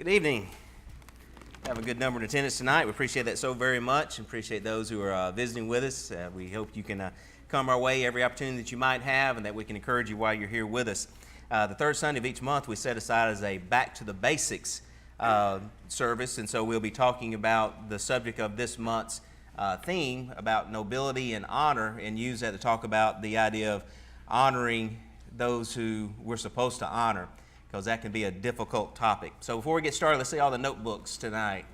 Good evening. Have a good number in attendance tonight. We appreciate that so very much. Appreciate those who are visiting with us. We hope you can come our way every opportunity that you might have, and that we can encourage you while you're here with us. The third Sunday of each month we set aside as a Back to the Basics service, and so we'll be talking about the subject of this month's theme about nobility and honor, and use that to talk about the idea of honoring those who we're supposed to honor, because that can be a difficult topic. So before we get started, let's see all the notebooks tonight.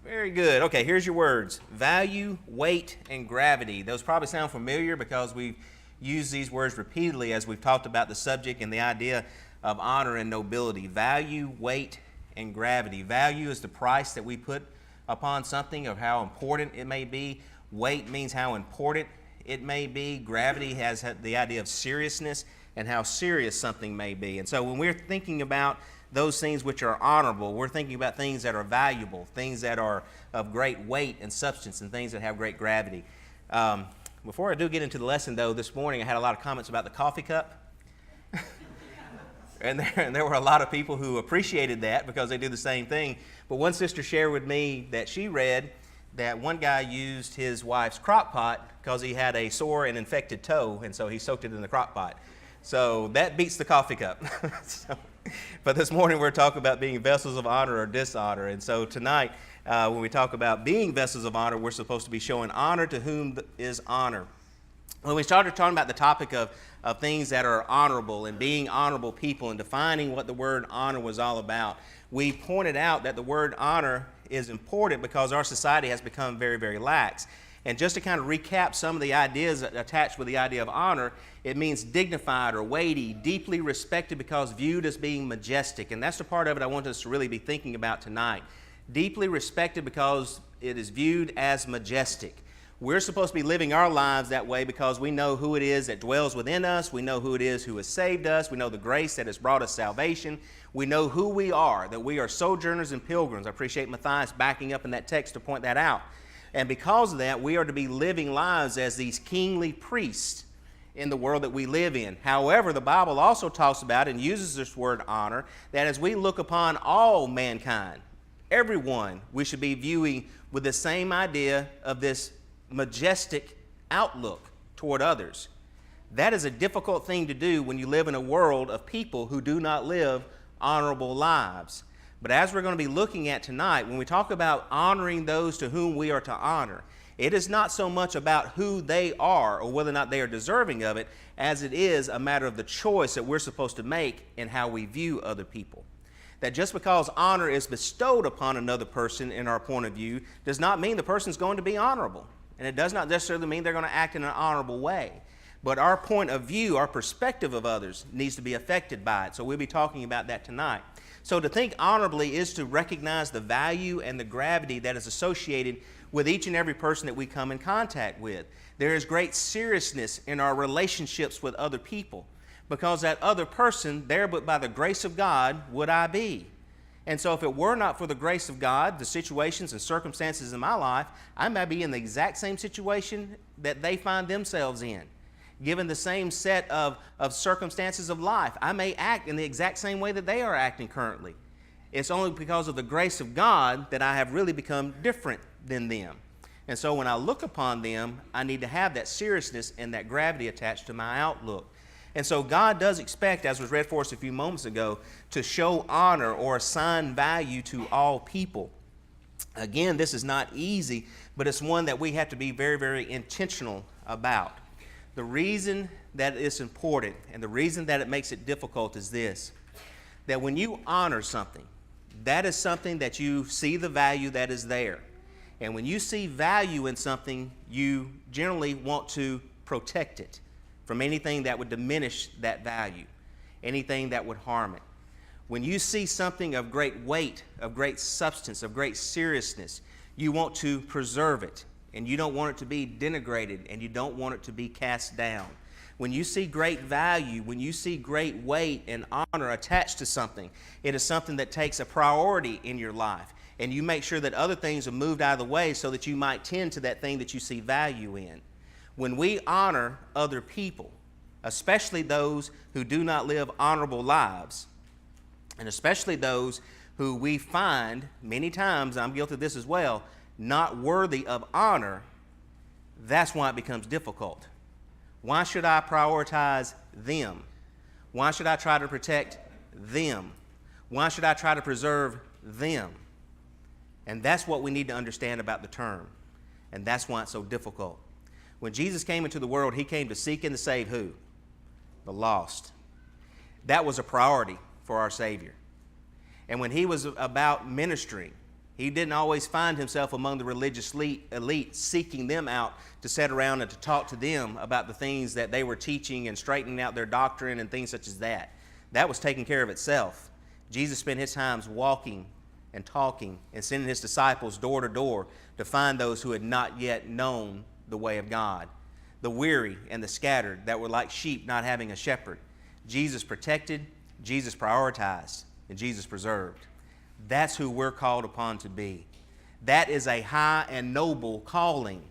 Very good. Okay, here's your words. Value, weight, and gravity. Those probably sound familiar because we've used these words repeatedly as we've talked about the subject and the idea of honor and nobility. Value, weight, and gravity. Value is the price that we put upon something, of how important it may be. Weight means how important it may be. Gravity has the idea of seriousness and how serious something may be. And so when we're thinking about those things which are honorable, we're thinking about things that are valuable, things that are of great weight and substance, and things that have great gravity. Before I do get into the lesson, though, this morning I had a lot of comments about the coffee cup. and there were a lot of people who appreciated that because they do the same thing. But one sister shared with me that she read that one guy used his wife's crock pot because he had a sore and infected toe, and so he soaked it in the crock pot. So that beats the coffee cup. But this morning we're talking about being vessels of honor or dishonor. And so tonight, when we talk about being vessels of honor, we're supposed to be showing honor to whom is honor. When we started talking about the topic of things that are honorable and being honorable people and defining what the word honor was all about, we pointed out that the word honor is important because our society has become very, very lax. And just to kind of recap some of the ideas attached with the idea of honor, it means dignified or weighty, deeply respected because viewed as being majestic. And that's the part of it I want us to really be thinking about tonight. Deeply respected because it is viewed as majestic. We're supposed to be living our lives that way because we know who it is that dwells within us. We know who it is who has saved us. We know the grace that has brought us salvation. We know who we are, that we are sojourners and pilgrims. I appreciate Matthias backing up in that text to point that out. And because of that, we are to be living lives as these kingly priests in the world that we live in. However, the Bible also talks about and uses this word honor, that as we look upon all mankind, everyone, we should be viewing with the same idea of this majestic outlook toward others. That is a difficult thing to do when you live in a world of people who do not live honorable lives. But as we're going to be looking at tonight, when we talk about honoring those to whom we are to honor, it is not so much about who they are or whether or not they are deserving of it, as it is a matter of the choice that we're supposed to make in how we view other people. That just because honor is bestowed upon another person in our point of view does not mean the person's going to be honorable. And it does not necessarily mean they're going to act in an honorable way. But our point of view, our perspective of others needs to be affected by it. So we'll be talking about that tonight. So to think honorably is to recognize the value and the gravity that is associated with each and every person that we come in contact with. There is great seriousness in our relationships with other people, because that other person, there but by the grace of God would I be. And so if it were not for the grace of God, the situations and circumstances in my life, I might be in the exact same situation that they find themselves in. Given the same set of circumstances of life, I may act in the exact same way that they are acting currently. It's only because of the grace of God that I have really become different than them. And so when I look upon them, I need to have that seriousness and that gravity attached to my outlook. And so God does expect, as was read for us a few moments ago, to show honor or assign value to all people. Again, this is not easy, but it's one that we have to be very, very intentional about. The reason that it's important and the reason that it makes it difficult is this: that when you honor something, that is something that you see the value that is there. And when you see value in something, you generally want to protect it from anything that would diminish that value, anything that would harm it. When you see something of great weight, of great substance, of great seriousness, you want to preserve it. And you don't want it to be denigrated, and you don't want it to be cast down. When you see great value, when you see great weight and honor attached to something, it is something that takes a priority in your life. And you make sure that other things are moved out of the way so that you might tend to that thing that you see value in. When we honor other people, especially those who do not live honorable lives, and especially those who we find many times, I'm guilty of this as well, not worthy of honor, that's why it becomes difficult. Why should I prioritize them? Why should I try to protect them? Why should I try to preserve them? And that's what we need to understand about the term. And that's why it's so difficult. When Jesus came into the world, he came to seek and to save who? The lost. That was a priority for our Savior. And when he was about ministering, he didn't always find himself among the religious elite seeking them out to sit around and to talk to them about the things that they were teaching and straightening out their doctrine and things such as that. That was taking care of itself. Jesus spent his times walking and talking and sending his disciples door to door to find those who had not yet known the way of God, the weary and the scattered that were like sheep not having a shepherd. Jesus protected, Jesus prioritized, and Jesus preserved. That's who we're called upon to be. That is a high and noble calling,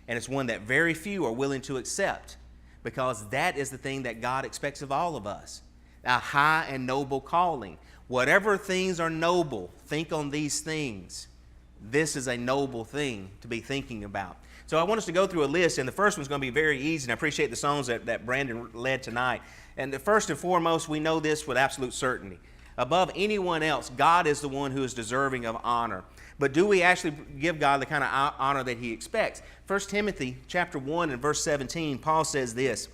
and it's one that very few are willing to accept, because that is the thing that God expects of all of us, a high and noble calling. Whatever things are noble, think on these things. This is a noble thing to be thinking about. So I want us to go through a list, and the first one's going to be very easy, and I appreciate the songs that Brandon led tonight. And the first and foremost, we know this with absolute certainty. Above anyone else, God is the one who is deserving of honor. But do we actually give God the kind of honor that he expects? 1 Timothy chapter 1 and verse 17, Paul says this.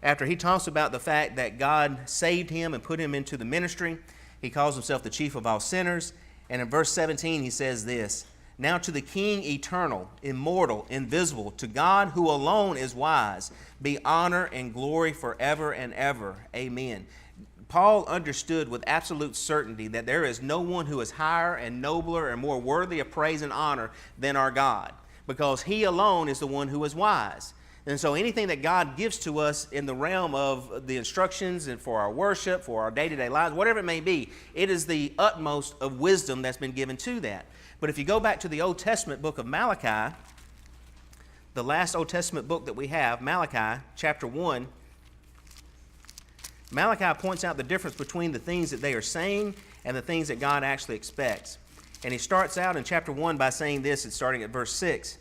After he talks about the fact that God saved him and put him into the ministry, he calls himself the chief of all sinners. And in verse 17, he says this, "Now to the King eternal, immortal, invisible, to God who alone is wise, be honor and glory forever and ever. Amen." Paul understood with absolute certainty that there is no one who is higher and nobler and more worthy of praise and honor than our God, because he alone is the one who is wise. And so anything that God gives to us in the realm of the instructions and for our worship, for our day-to-day lives, whatever it may be, it is the utmost of wisdom that's been given to that. But if you go back to the Old Testament book of Malachi, the last Old Testament book that we have, Malachi chapter 1, Malachi points out the difference between the things that they are saying and the things that God actually expects. And he starts out in chapter 1 by saying this, it's starting at verse 6.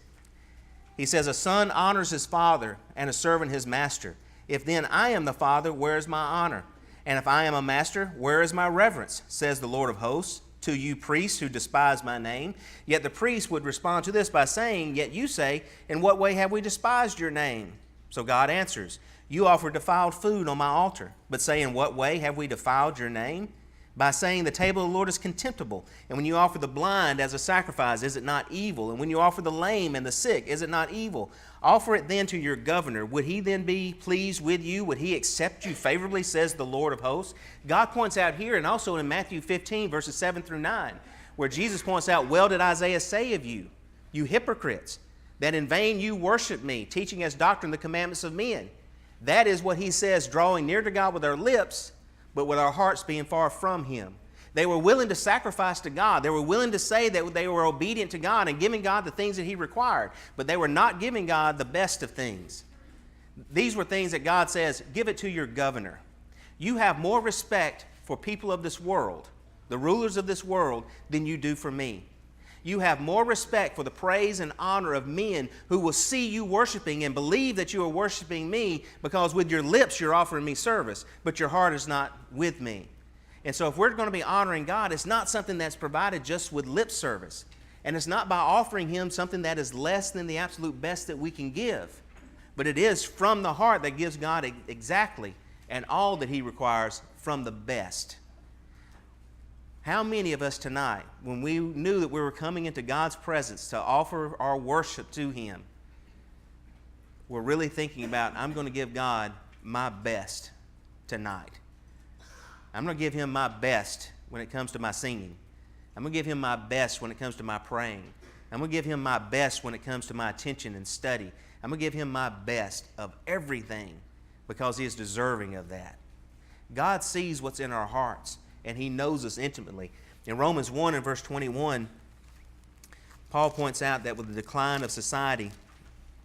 He says, "A son honors his father and a servant his master. If then I am the father, where is my honor? And if I am a master, where is my reverence? Says the Lord of hosts, to you priests who despise my name." Yet the priest would respond to this by saying, "Yet you say, in what way have we despised your name?" So God answers, "You offer defiled food on my altar, but say, in what way have we defiled your name? By saying the table of the Lord is contemptible. And when you offer the blind as a sacrifice, is it not evil? And when you offer the lame and the sick, is it not evil? Offer it then to your governor. Would he then be pleased with you? Would he accept you favorably, says the Lord of hosts?" God points out here, and also in Matthew 15, verses 7 through 9, where Jesus points out, "Well did Isaiah say of you, you hypocrites, that in vain you worship me, teaching as doctrine the commandments of men." That is what he says, drawing near to God with our lips, but with our hearts being far from him. They were willing to sacrifice to God. They were willing to say that they were obedient to God and giving God the things that he required, but they were not giving God the best of things. These were things that God says, give it to your governor. You have more respect for people of this world, the rulers of this world, than you do for me. You have more respect for the praise and honor of men who will see you worshiping and believe that you are worshiping me, because with your lips you're offering me service, but your heart is not with me. And so if we're going to be honoring God, it's not something that's provided just with lip service. And it's not by offering him something that is less than the absolute best that we can give. But it is from the heart that gives God exactly and all that he requires from the best. How many of us tonight, when we knew that we were coming into God's presence to offer our worship to him, were really thinking about, I'm going to give God my best tonight. I'm going to give him my best when it comes to my singing. I'm going to give him my best when it comes to my praying. I'm going to give him my best when it comes to my attention and study. I'm going to give him my best of everything, because he is deserving of that. God sees what's in our hearts, and he knows us intimately. In Romans 1 and verse 21, Paul points out that with the decline of society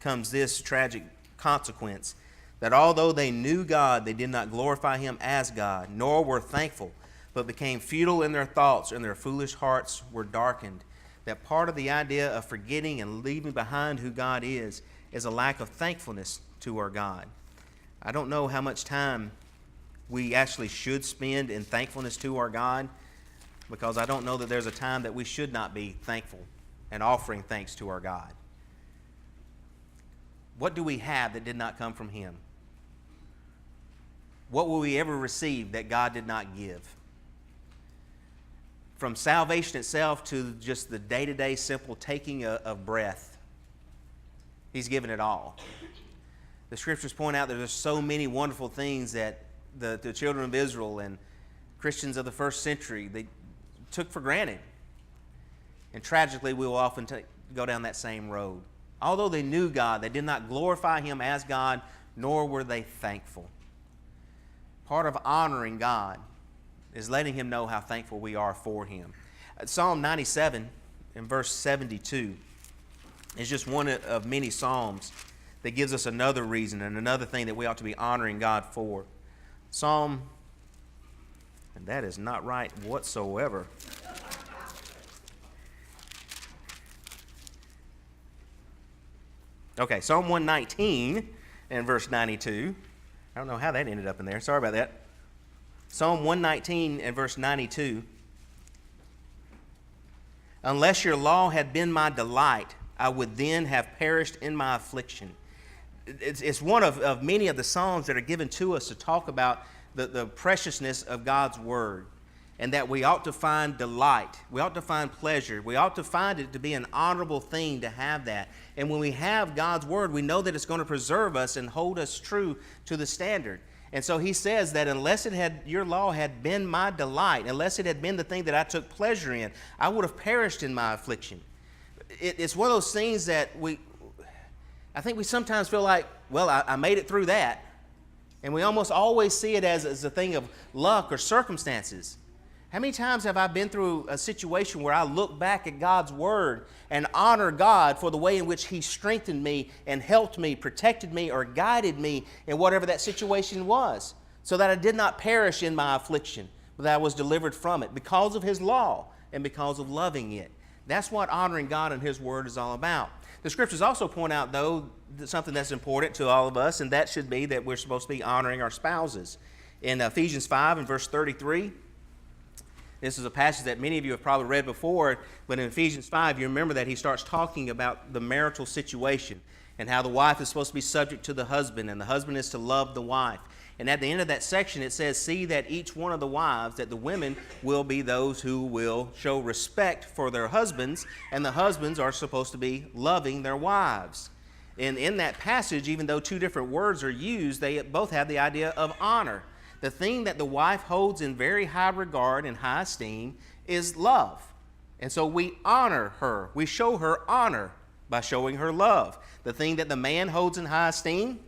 comes this tragic consequence, that although they knew God, they did not glorify him as God, nor were thankful, but became futile in their thoughts, and their foolish hearts were darkened. That part of the idea of forgetting and leaving behind who God is a lack of thankfulness to our God. I don't know how much time we actually should spend in thankfulness to our God, because I don't know that there's a time that we should not be thankful and offering thanks to our God. What do we have that did not come from Him? What will we ever receive that God did not give? From salvation itself to just the day-to-day simple taking of breath, He's given it all. The Scriptures point out that there's so many wonderful things that the children of Israel and Christians of the first century, they took for granted. And tragically, we will often go down that same road. Although they knew God, they did not glorify Him as God, nor were they thankful. Part of honoring God is letting Him know how thankful we are for Him. Psalm 97 in verse 72 is just one of many psalms that gives us another reason and another thing that we ought to be honoring God for. Psalm, and that is not right whatsoever. Okay, Psalm 119 and verse 92. I don't know how that ended up in there. Sorry about that. Psalm 119 and verse 92. Unless your law had been my delight, I would then have perished in my affliction. It's one of many of the Psalms that are given to us to talk about the preciousness of God's Word, and that we ought to find delight. We ought to find pleasure. We ought to find it to be an honorable thing to have that. And when we have God's Word, we know that it's going to preserve us and hold us true to the standard. And so he says that unless your law had been my delight, unless it had been the thing that I took pleasure in, I would have perished in my affliction. It's one of those things that I think we sometimes feel like, well, I made it through that. And we almost always see it as a thing of luck or circumstances. How many times have I been through a situation where I look back at God's Word and honor God for the way in which He strengthened me and helped me, protected me, or guided me in whatever that situation was, so that I did not perish in my affliction, but that I was delivered from it because of His law and because of loving it. That's what honoring God and His Word is all about. The Scriptures also point out, though, something that's important to all of us, and that should be that we're supposed to be honoring our spouses. In Ephesians 5 and verse 33, this is a passage that many of you have probably read before, but in Ephesians 5, you remember that he starts talking about the marital situation and how the wife is supposed to be subject to the husband, and the husband is to love the wife. And at the end of that section, it says, see that each one of the wives, that the women will be those who will show respect for their husbands, and the husbands are supposed to be loving their wives. And in that passage, even though two different words are used, they both have the idea of honor. The thing that the wife holds in very high regard and high esteem is love. And so we honor her. We show her honor by showing her love. The thing that the man holds in high esteem,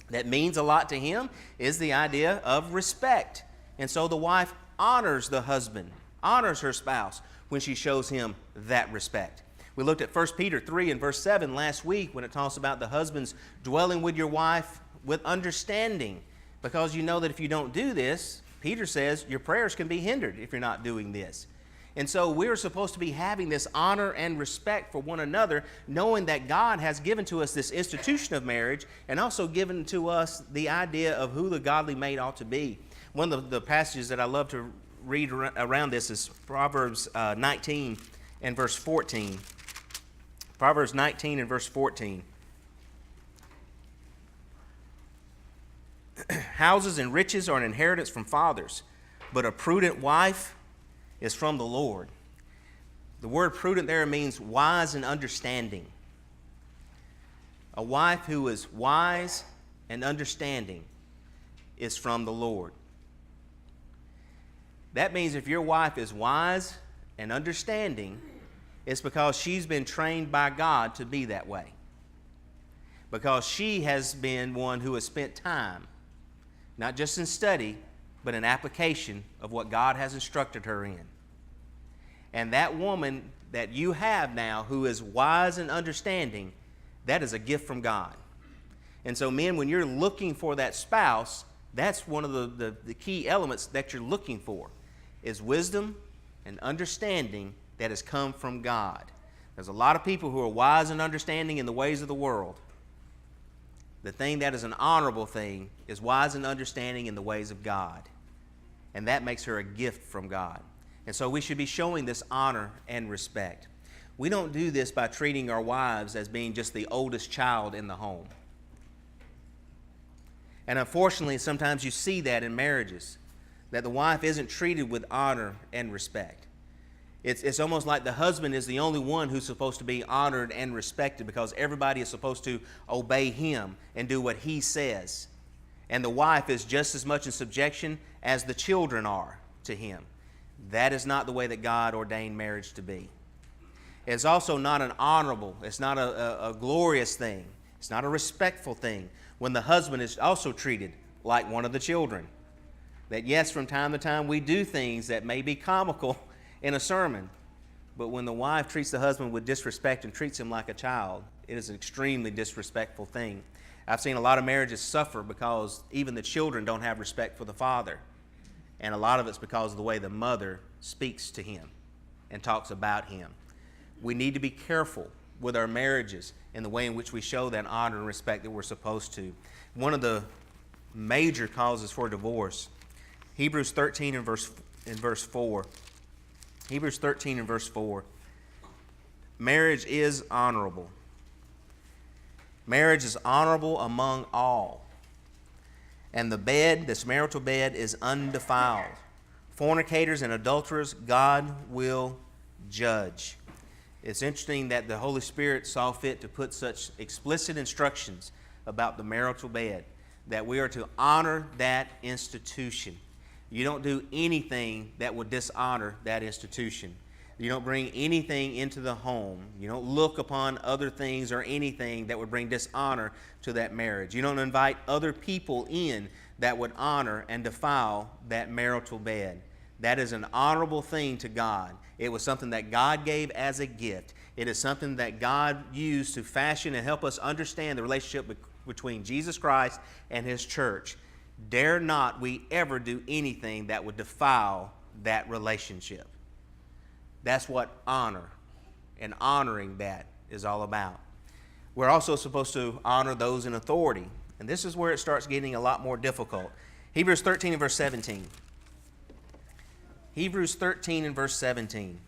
that means a lot to him, is the idea of respect. And so the wife honors the husband, honors her spouse when she shows him that respect. We looked at 1 Peter 3 and verse 7 last week when it talks about the husbands dwelling with your wife with understanding. Because you know that if you don't do this, Peter says your prayers can be hindered if you're not doing this. And so we're supposed to be having this honor and respect for one another, knowing that God has given to us this institution of marriage and also given to us the idea of who the godly mate ought to be. One of the passages that I love to read around this is Proverbs 19 and verse 14. Proverbs 19 and verse 14. Houses and riches are an inheritance from fathers, but a prudent wife is from the Lord. The word prudent there means wise and understanding. A wife who is wise and understanding is from the Lord. That means if your wife is wise and understanding, it's because she's been trained by God to be that way. Because she has been one who has spent time, not just in study, but in application of what God has instructed her in. And that woman that you have now who is wise and understanding, that is a gift from God. And so men, when you're looking for that spouse, that's one of the key elements that you're looking for. is wisdom and understanding that has come from God. There's a lot of people who are wise and understanding in the ways of the world. The thing that is an honorable thing is wise and understanding in the ways of God. And that makes her a gift from God. And so we should be showing this honor and respect. We don't do this by treating our wives as being just the oldest child in the home. And unfortunately, sometimes you see that in marriages, that the wife isn't treated with honor and respect. It's almost like the husband is the only one who's supposed to be honored and respected because everybody is supposed to obey him and do what he says. And the wife is just as much in subjection as the children are to him. That is not the way that God ordained marriage to be. It's also not an honorable, it's not a glorious thing. It's not a respectful thing when the husband is also treated like one of the children. That yes, from time to time we do things that may be comical in a sermon, but when the wife treats the husband with disrespect and treats him like a child, it is an extremely disrespectful thing. I've seen a lot of marriages suffer because even the children don't have respect for the father. And a lot of it's because of the way the mother speaks to him and talks about him. We need to be careful with our marriages in the way in which we show that honor and respect that we're supposed to. One of the major causes for divorce, Hebrews 13 and verse 4. Hebrews 13 and verse 4. Marriage is honorable. Marriage is honorable among all. And the bed, this marital bed, is undefiled. Fornicators and adulterers, God will judge. It's interesting that the Holy Spirit saw fit to put such explicit instructions about the marital bed, that we are to honor that institution. You don't do anything that would dishonor that institution. You don't bring anything into the home. You don't look upon other things or anything that would bring dishonor to that marriage. You don't invite other people in that would honor and defile that marital bed. That is an honorable thing to God. It was something that God gave as a gift. It is something that God used to fashion and help us understand the relationship between Jesus Christ and His church. Dare not we ever do anything that would defile that relationship. That's what honor and honoring that is all about. We're also supposed to honor those in authority. And this is where it starts getting a lot more difficult. Hebrews 13 and verse 17. Hebrews 13 and verse 17.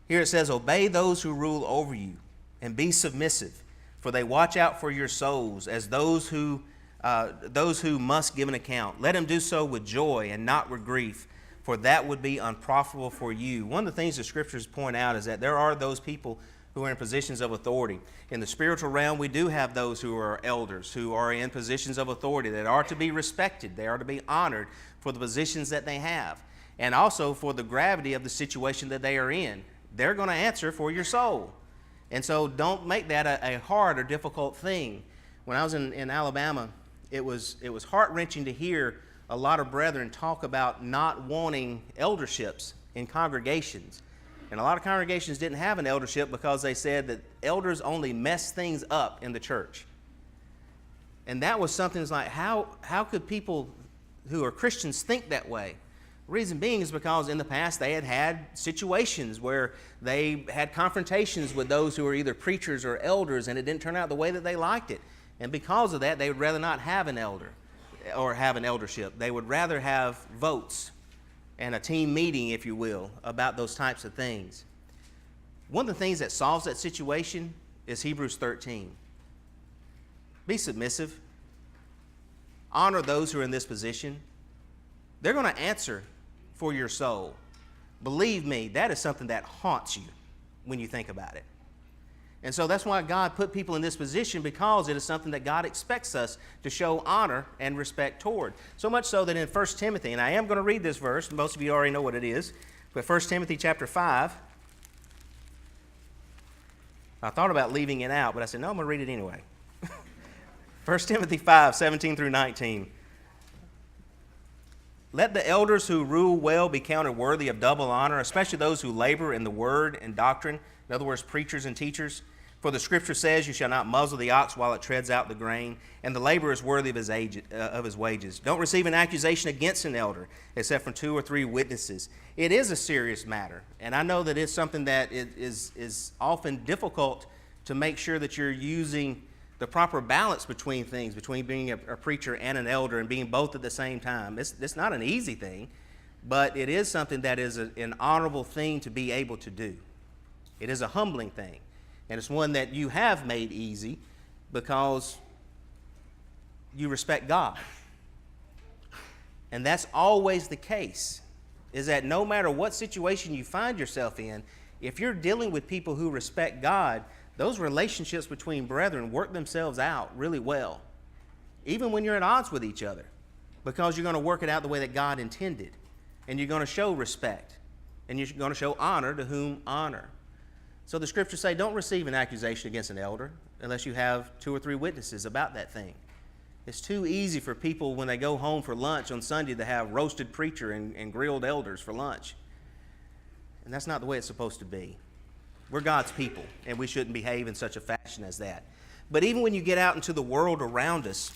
Here it says, "Obey those who rule over you, and be submissive, for they watch out for your souls as those who must give an account. Let them do so with joy and not with grief, for that would be unprofitable for you." One of the things the Scriptures point out is that there are those people who are in positions of authority. In the spiritual realm, we do have those who are elders, who are in positions of authority that are to be respected. They are to be honored for the positions that they have, and also for the gravity of the situation that they are in. They're going to answer for your soul. And so don't make that a hard or difficult thing. When I was in Alabama, it was heart-wrenching to hear a lot of brethren talk about not wanting elderships in congregations. And a lot of congregations didn't have an eldership because they said that elders only mess things up in the church. And that was something that's like, how could people who are Christians think that way? The reason being is because in the past they had situations where they had confrontations with those who were either preachers or elders, and it didn't turn out the way that they liked it. And because of that, they would rather not have an elder or have an eldership. They would rather have votes and a team meeting, if you will, about those types of things. One of the things that solves that situation is Hebrews 13. Be submissive. Honor those who are in this position. They're going to answer for your soul. Believe me, that is something that haunts you when you think about it. And so that's why God put people in this position, because it is something that God expects us to show honor and respect toward. So much so that in 1 Timothy, and I am going to read this verse, most of you already know what it is, but 1 Timothy chapter 5, I thought about leaving it out, but I said, no, I'm going to read it anyway. 1 Timothy 5, 17 through 19. "Let the elders who rule well be counted worthy of double honor, especially those who labor in the word and doctrine," in other words, preachers and teachers, For the scripture says, you shall not muzzle the ox while it treads out the grain, and the laborer is worthy of his wages. Don't receive an accusation against an elder, except from 2 or 3 witnesses. It is a serious matter, and I know that it's something that is often difficult to make sure that you're using the proper balance between things, between being a preacher and an elder and being both at the same time. It's not an easy thing, but it is something that is an honorable thing to be able to do. It is a humbling thing. And it's one that you have made easy because you respect God. And that's always the case, is that no matter what situation you find yourself in, if you're dealing with people who respect God, those relationships between brethren work themselves out really well, even when you're at odds with each other, because you're going to work it out the way that God intended, and you're going to show respect, and you're going to show honor to whom honor. So the scriptures say, don't receive an accusation against an elder unless you have 2 or 3 witnesses about that thing. It's too easy for people when they go home for lunch on Sunday to have roasted preacher and grilled elders for lunch. And that's not the way it's supposed to be. We're God's people, and we shouldn't behave in such a fashion as that. But even when you get out into the world around us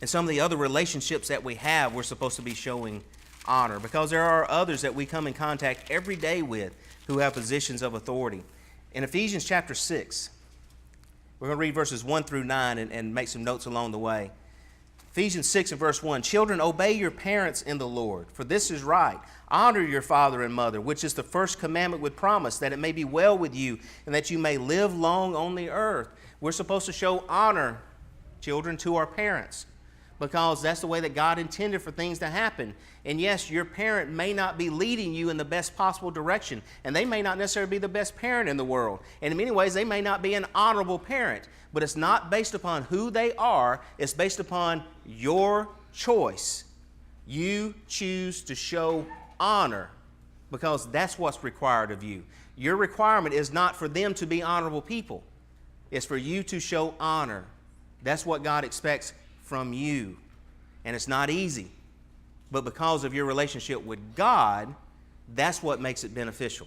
and some of the other relationships that we have, we're supposed to be showing honor, because there are others that we come in contact every day with who have positions of authority. In Ephesians chapter 6, we're going to read verses 1 through 9 and make some notes along the way. Ephesians 6 and verse 1, children, obey your parents in the Lord, for this is right. Honor your father and mother, which is the first commandment with promise, that it may be well with you and that you may live long on the earth. We're supposed to show honor, children, to our parents, because that's the way that God intended for things to happen. And yes, your parent may not be leading you in the best possible direction, and they may not necessarily be the best parent in the world. And in many ways, they may not be an honorable parent, but it's not based upon who they are. It's based upon your choice. You choose to show honor because that's what's required of you. Your requirement is not for them to be honorable people. It's for you to show honor. That's what God expects from you. And it's not easy. But because of your relationship with God, that's what makes it beneficial.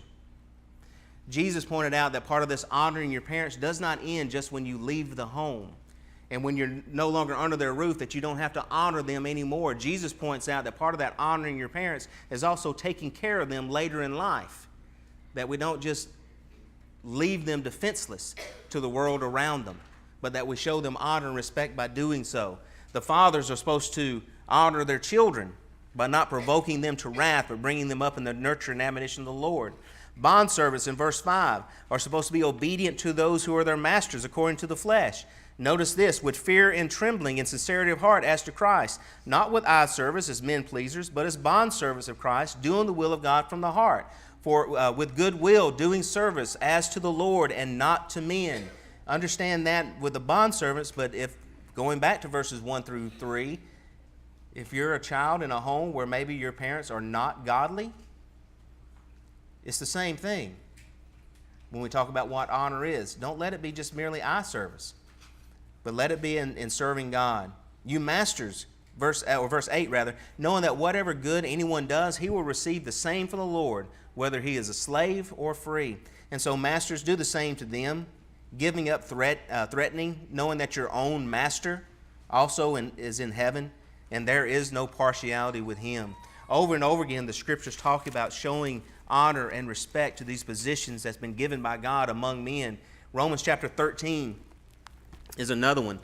Jesus pointed out that part of this honoring your parents does not end just when you leave the home and when you're no longer under their roof, that you don't have to honor them anymore. Jesus points out that part of that honoring your parents is also taking care of them later in life, that we don't just leave them defenseless to the world around them, but that we show them honor and respect by doing so. The fathers are supposed to honor their children by not provoking them to wrath, but bringing them up in the nurture and admonition of the Lord. Bondservants in verse 5 are supposed to be obedient to those who are their masters according to the flesh. Notice this, with fear and trembling and sincerity of heart as to Christ, not with eye service as men pleasers, but as bondservants of Christ, doing the will of God from the heart. For with good will, doing service as to the Lord and not to men. Understand that with the bondservants, but if going back to verses 1 through 3, if you're a child in a home where maybe your parents are not godly, it's the same thing. When we talk about what honor is, don't let it be just merely eye service, but let it be in serving God. You masters, verse 8 rather, knowing that whatever good anyone does, he will receive the same from the Lord, whether he is a slave or free. And so masters, do the same to them, giving up threatening, knowing that your own master also is in heaven, and there is no partiality with him. Over and over again, the scriptures talk about showing honor and respect to these positions that's been given by God among men. Romans chapter 13 is another one.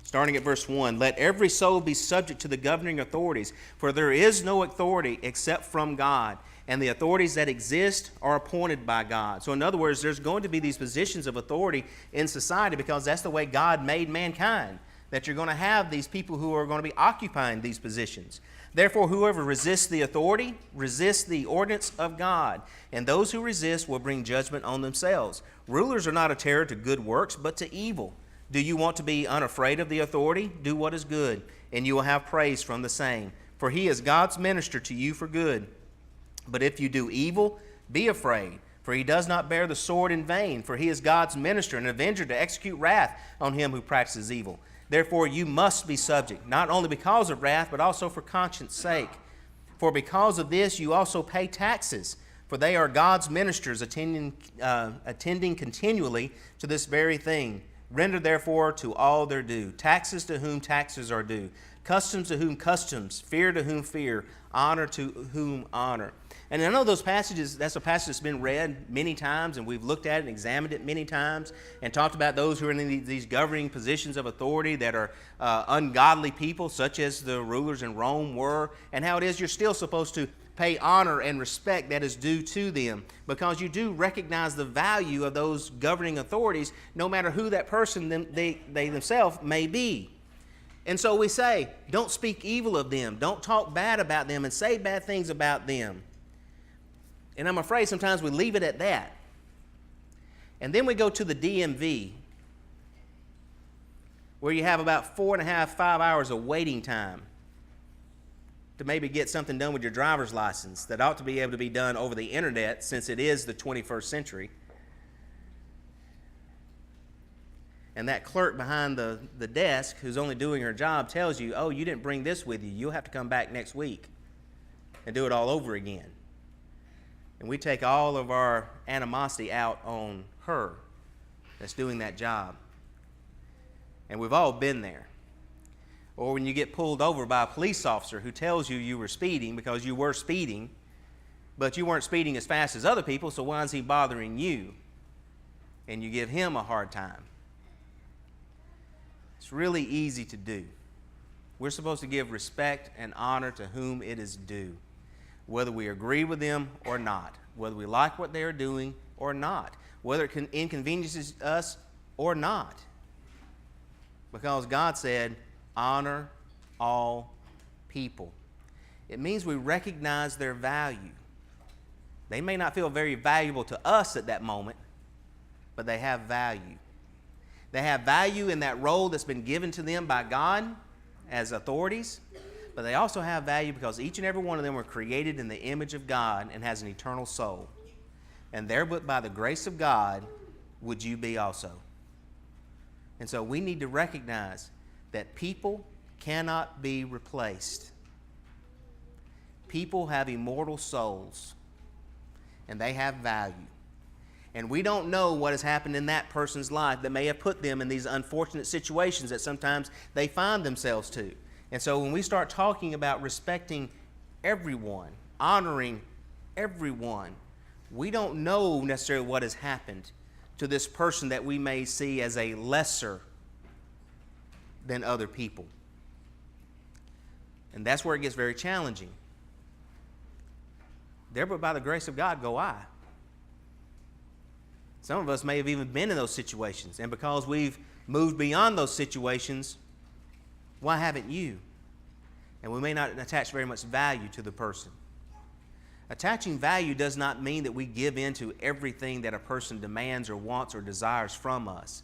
Starting at verse 1, let every soul be subject to the governing authorities, for there is no authority except from God, and the authorities that exist are appointed by God. So in other words, there's going to be these positions of authority in society because that's the way God made mankind, that you're going to have these people who are going to be occupying these positions. Therefore, whoever resists the authority resists the ordinance of God, and those who resist will bring judgment on themselves. Rulers are not a terror to good works, but to evil. Do you want to be unafraid of the authority? Do what is good, and you will have praise from the same. For he is God's minister to you for good. But if you do evil, be afraid, for he does not bear the sword in vain, for he is God's minister, an avenger to execute wrath on him who practices evil. Therefore you must be subject, not only because of wrath, but also for conscience sake. For because of this you also pay taxes, For they are God's ministers, attending continually to this very thing. Render therefore to all their due. Taxes to whom taxes are due. Customs to whom customs. Fear to whom fear. Honor to whom honor. And I know those passages, that's a passage that's been read many times, and we've looked at it and examined it many times and talked about those who are in these governing positions of authority that are ungodly people, such as the rulers in Rome were, and how it is you're still supposed to pay honor and respect that is due to them, because you do recognize the value of those governing authorities, no matter who that person they themselves may be. And so we say, don't speak evil of them, don't talk bad about them and say bad things about them. And I'm afraid sometimes we leave it at that. And then we go to the DMV, where you have about 4.5, 5 hours of waiting time to maybe get something done with your driver's license that ought to be able to be done over the internet, since it is the 21st century. And that clerk behind the desk who's only doing her job tells you, oh, you didn't bring this with you. You'll have to come back next week and do it all over again. And we take all of our animosity out on her that's doing that job. And we've all been there. Or when you get pulled over by a police officer who tells you you were speeding because you were speeding, but you weren't speeding as fast as other people, so why is he bothering you? And you give him a hard time. It's really easy to do. We're supposed to give respect and honor to whom it is due, whether we agree with them or not, whether we like what they are doing or not, whether it inconveniences us or not. Because God said, honor all people. It means we recognize their value. They may not feel very valuable to us at that moment, but they have value. They have value in that role that's been given to them by God as authorities, but they also have value because each and every one of them were created in the image of God and has an eternal soul. And thereby, by the grace of God, would you be also. And so we need to recognize that people cannot be replaced. People have immortal souls, and they have value. And we don't know what has happened in that person's life that may have put them in these unfortunate situations that sometimes they find themselves to. And so when we start talking about respecting everyone, honoring everyone, we don't know necessarily what has happened to this person that we may see as a lesser than other people. And that's where it gets very challenging. There, but by the grace of God, go I. Some of us may have even been in those situations, and because we've moved beyond those situations, why haven't you? And we may not attach very much value to the person. Attaching value does not mean that we give in to everything that a person demands or wants or desires from us.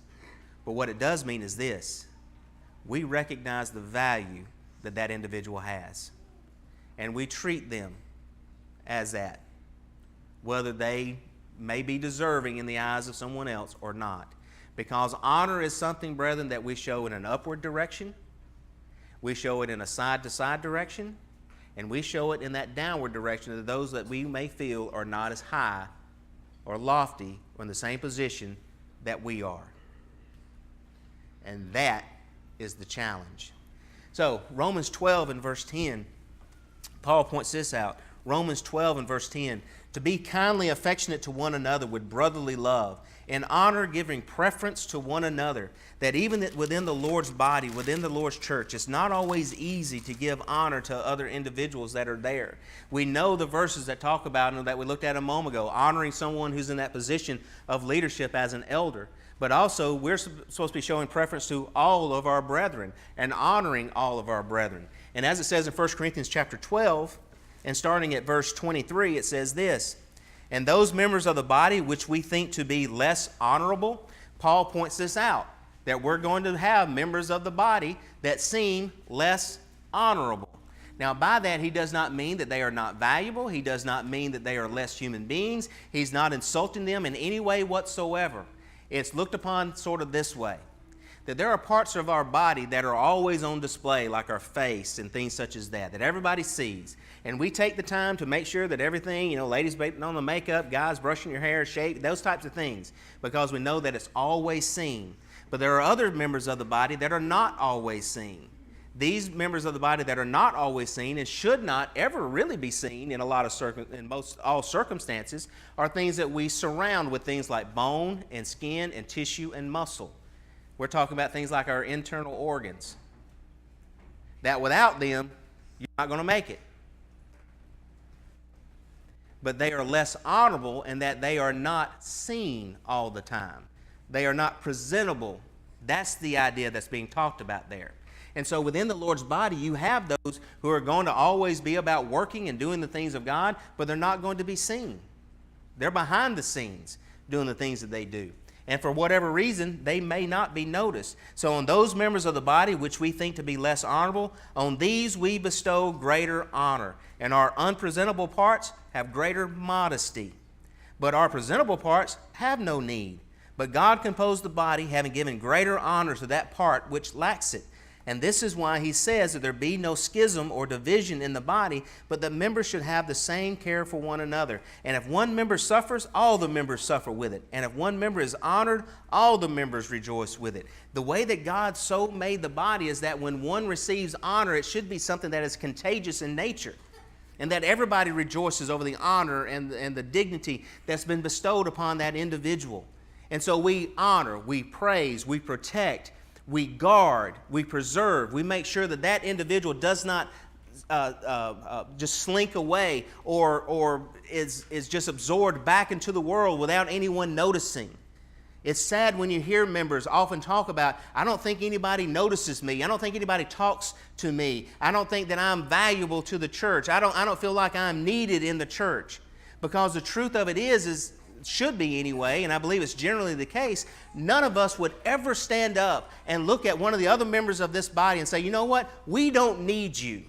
But what it does mean is this: we recognize the value that that individual has, and we treat them as that, whether they may be deserving in the eyes of someone else or not. Because honor is something, brethren, that we show in an upward direction, we show it in a side-to-side direction, and we show it in that downward direction to those that we may feel are not as high or lofty or in the same position that we are. And that is the challenge. So, Romans 12 and verse 10, Paul points this out. Romans 12 and verse 10, to be kindly affectionate to one another with brotherly love, in honor giving preference to one another, that even within the Lord's body, within the Lord's church, it's not always easy to give honor to other individuals that are there. We know the verses that talk about, and that we looked at a moment ago, honoring someone who's in that position of leadership as an elder. But also, we're supposed to be showing preference to all of our brethren and honoring all of our brethren. And as it says in 1 Corinthians chapter 12, and starting at verse 23, it says this: and those members of the body which we think to be less honorable, Paul points this out, that we're going to have members of the body that seem less honorable. Now, by that, he does not mean that they are not valuable. He does not mean that they are less human beings. He's not insulting them in any way whatsoever. It's looked upon sort of this way, that there are parts of our body that are always on display, like our face and things such as that, that everybody sees. And we take the time to make sure that everything, ladies putting on the makeup, guys brushing your hair, shave, those types of things, because we know that it's always seen. But there are other members of the body that are not always seen. These members of the body that are not always seen and should not ever really be seen in all circumstances are things that we surround with things like bone and skin and tissue and muscle. We're talking about things like our internal organs, that without them, you're not going to make it. But they are less honorable in that they are not seen all the time. They are not presentable. That's the idea that's being talked about there. And so within the Lord's body, you have those who are going to always be about working and doing the things of God, but they're not going to be seen. They're behind the scenes doing the things that they do. And for whatever reason, they may not be noticed. So on those members of the body which we think to be less honorable, on these we bestow greater honor. And our unpresentable parts have greater modesty. But our presentable parts have no need. But God composed the body, having given greater honor to that part which lacks it. And this is why he says that there be no schism or division in the body, but the members should have the same care for one another. And if one member suffers, all the members suffer with it. And if one member is honored, all the members rejoice with it. The way that God so made the body is that when one receives honor, it should be something that is contagious in nature, and that everybody rejoices over the honor and the dignity that's been bestowed upon that individual. And so we honor, we praise, we protect, we guard, we preserve, we make sure that that individual does not just slink away or is just absorbed back into the world without anyone noticing. It's sad when you hear members often talk about, I don't think anybody notices me. I don't think anybody talks to me. I don't think that I'm valuable to the church. I don't feel like I'm needed in the church. Because the truth of it is should be anyway, and I believe it's generally the case, none of us would ever stand up and look at one of the other members of this body and say, you know what, we don't need you.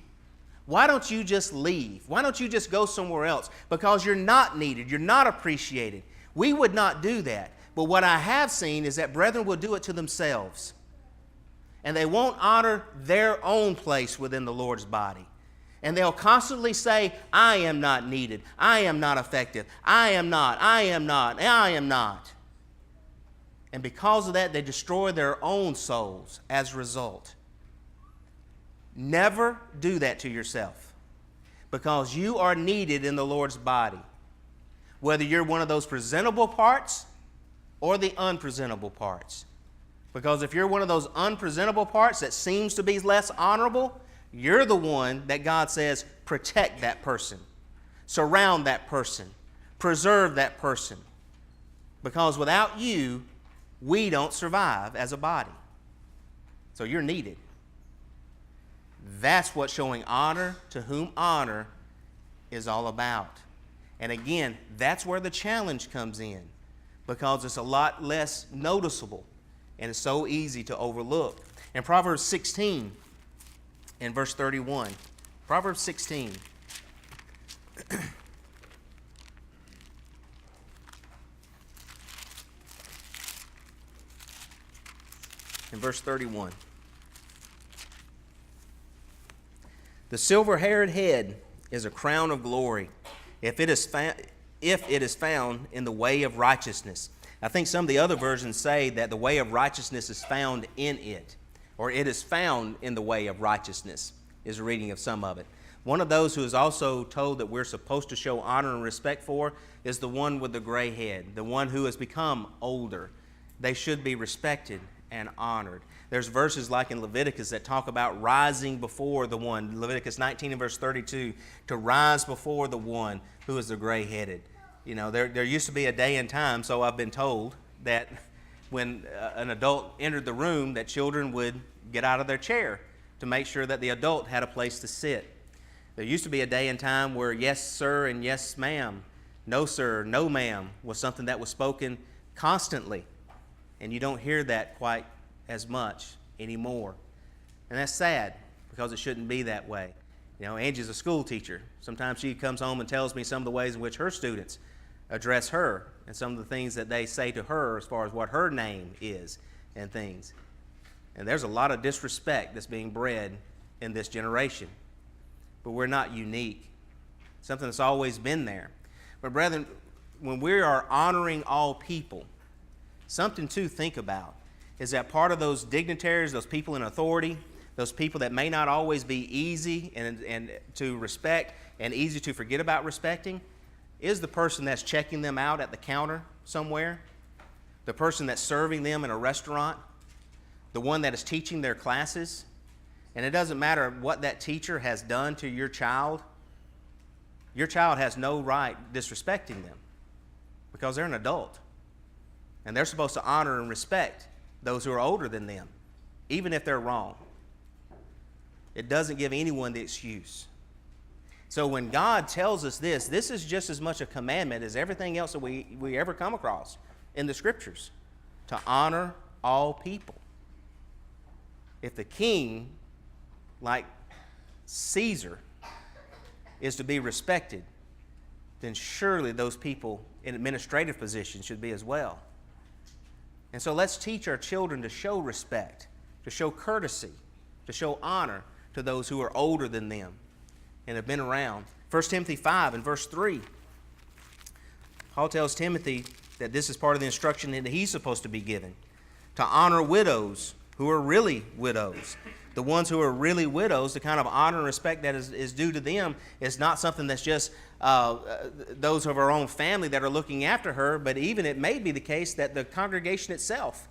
Why don't you just leave? Why don't you just go somewhere else? Because you're not needed, you're not appreciated. We would not do that. But what I have seen is that brethren will do it to themselves. And they won't honor their own place within the Lord's body. And they'll constantly say, I am not needed. I am not effective. I am not. I am not. I am not. And because of that, they destroy their own souls as a result. Never do that to yourself, because you are needed in the Lord's body, whether you're one of those presentable parts or the unpresentable parts. Because if you're one of those unpresentable parts that seems to be less honorable, you're the one that God says, protect that person, surround that person, preserve that person. Because without you, we don't survive as a body. So you're needed. That's what showing honor to whom honor is all about. And again, that's where the challenge comes in, because it's a lot less noticeable and it's so easy to overlook. In Proverbs 16, in verse 31, Proverbs 16. In verse 31. The silver-haired head is a crown of glory, if it is found in the way of righteousness. I think some of the other versions say that the way of righteousness is found in it, or it is found in the way of righteousness, is a reading of some of it. One of those who is also told that we're supposed to show honor and respect for is the one with the gray head, the one who has become older. They should be respected and honored. There's verses like in Leviticus that talk about rising before the one, Leviticus 19 and verse 32, to rise before the one who is the gray-headed. You know, there used to be a day and time, so I've been told, that when an adult entered the room, that children would get out of their chair to make sure that the adult had a place to sit. There used to be a day and time where yes, sir, and yes, ma'am, no, sir, no, ma'am, was something that was spoken constantly. And you don't hear that quite as much anymore. And that's sad, because it shouldn't be that way. You know, Angie's a school teacher. Sometimes she comes home and tells me some of the ways in which her students address her and some of the things that they say to her as far as what her name is and things. And there's a lot of disrespect that's being bred in this generation. But we're not unique. Something that's always been there. But brethren, when we are honoring all people, something to think about is that part of those dignitaries, those people in authority, those people that may not always be easy and to respect and easy to forget about respecting, is the person that's checking them out at the counter somewhere, the person that's serving them in a restaurant, the one that is teaching their classes. And it doesn't matter what that teacher has done to your child has no right disrespecting them because they're an adult. And they're supposed to honor and respect those who are older than them, even if they're wrong. It doesn't give anyone the excuse. So when God tells us this is just as much a commandment as everything else that we ever come across in the Scriptures, to honor all people. If the king, like Caesar, is to be respected, then surely those people in administrative positions should be as well. And so let's teach our children to show respect, to show courtesy, to show honor to those who are older than them and have been around. 1 Timothy 5 and verse 3, Paul tells Timothy that this is part of the instruction that he's supposed to be given, to honor widows who are really widows. The ones who are really widows, the kind of honor and respect that is due to them is not something that's just those of her own family that are looking after her, but even it may be the case that the congregation itself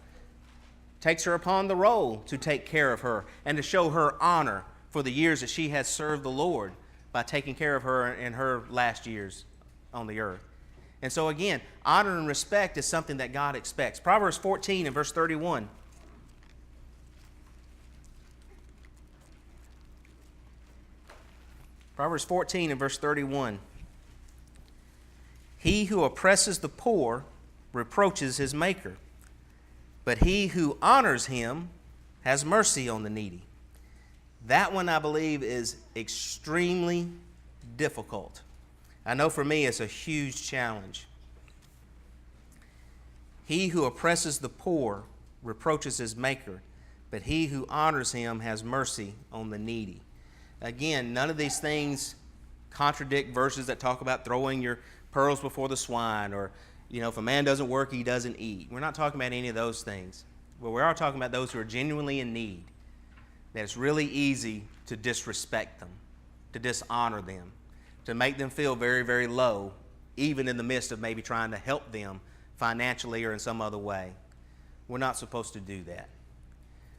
takes her upon the role to take care of her and to show her honor for the years that she has served the Lord by taking care of her in her last years on the earth. And so again, honor and respect is something that God expects. Proverbs 14 and verse 31. Proverbs 14 and verse 31. He who oppresses the poor reproaches his maker, but he who honors him has mercy on the needy. That one, I believe, is extremely difficult. I know for me it's a huge challenge. He who oppresses the poor reproaches his maker, but he who honors him has mercy on the needy. Again, none of these things contradict verses that talk about throwing your pearls before the swine, or, if a man doesn't work, he doesn't eat. We're not talking about any of those things. But we are talking about those who are genuinely in need, that it's really easy to disrespect them, to dishonor them, to make them feel very, very low, even in the midst of maybe trying to help them financially or in some other way. We're not supposed to do that.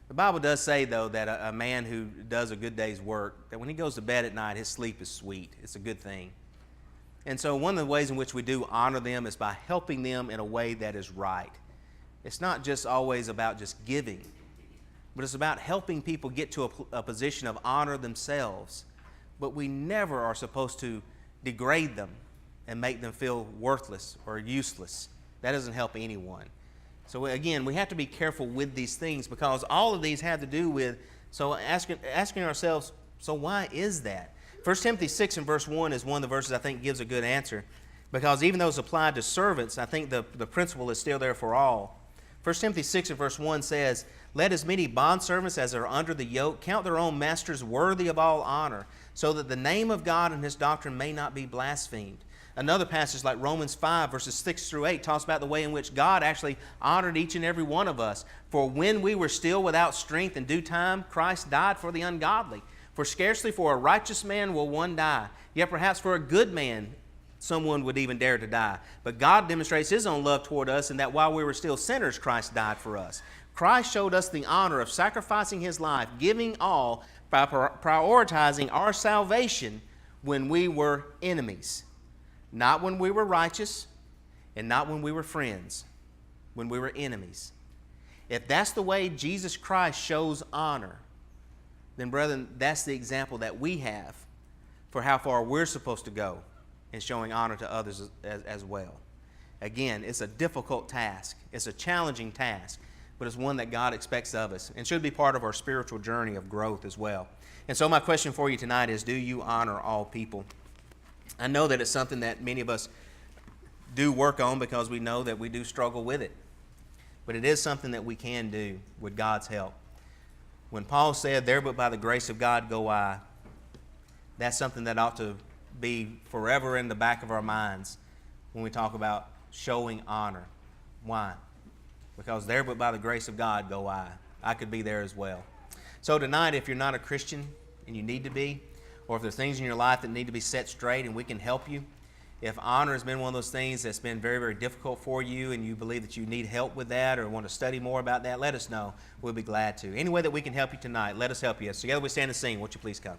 The Bible does say, though, that a man who does a good day's work, that when he goes to bed at night, his sleep is sweet. It's a good thing. And so one of the ways in which we do honor them is by helping them in a way that is right. It's not just always about just giving, but it's about helping people get to a position of honor themselves. But we never are supposed to degrade them and make them feel worthless or useless. That doesn't help anyone. So again, we have to be careful with these things, because all of these have to do with, so asking ourselves, so why is that? 1 Timothy 6 and verse 1 is one of the verses I think gives a good answer, because even though it's applied to servants, I think the principle is still there for all. 1 Timothy 6 and verse 1 says, "Let as many bondservants as are under the yoke count their own masters worthy of all honor, so that the name of God and his doctrine may not be blasphemed." Another passage like Romans 5 verses 6 through 8 talks about the way in which God actually honored each and every one of us. "For when we were still without strength, in due time Christ died for the ungodly. For scarcely for a righteous man will one die, yet perhaps for a good man someone would even dare to die. But God demonstrates his own love toward us in that while we were still sinners, Christ died for us." Christ showed us the honor of sacrificing his life, giving all, by prioritizing our salvation when we were enemies. Not when we were righteous, and not when we were friends, when we were enemies. If that's the way Jesus Christ shows honor, then brethren, that's the example that we have for how far we're supposed to go in showing honor to others as well. Again, it's a difficult task. It's a challenging task, but it's one that God expects of us and should be part of our spiritual journey of growth as well. And so my question for you tonight is, do you honor all people? I know that it's something that many of us do work on because we know that we do struggle with it. But it is something that we can do with God's help. When Paul said, "There but by the grace of God go I," that's something that ought to be forever in the back of our minds when we talk about showing honor. Why? Because there but by the grace of God go I. I could be there as well. So tonight, if you're not a Christian and you need to be, or if there's things in your life that need to be set straight and we can help you, if honor has been one of those things that's been very, very difficult for you and you believe that you need help with that or want to study more about that, let us know. We'll be glad to. Any way that we can help you tonight, let us help you. So together we stand and sing. Won't you please come?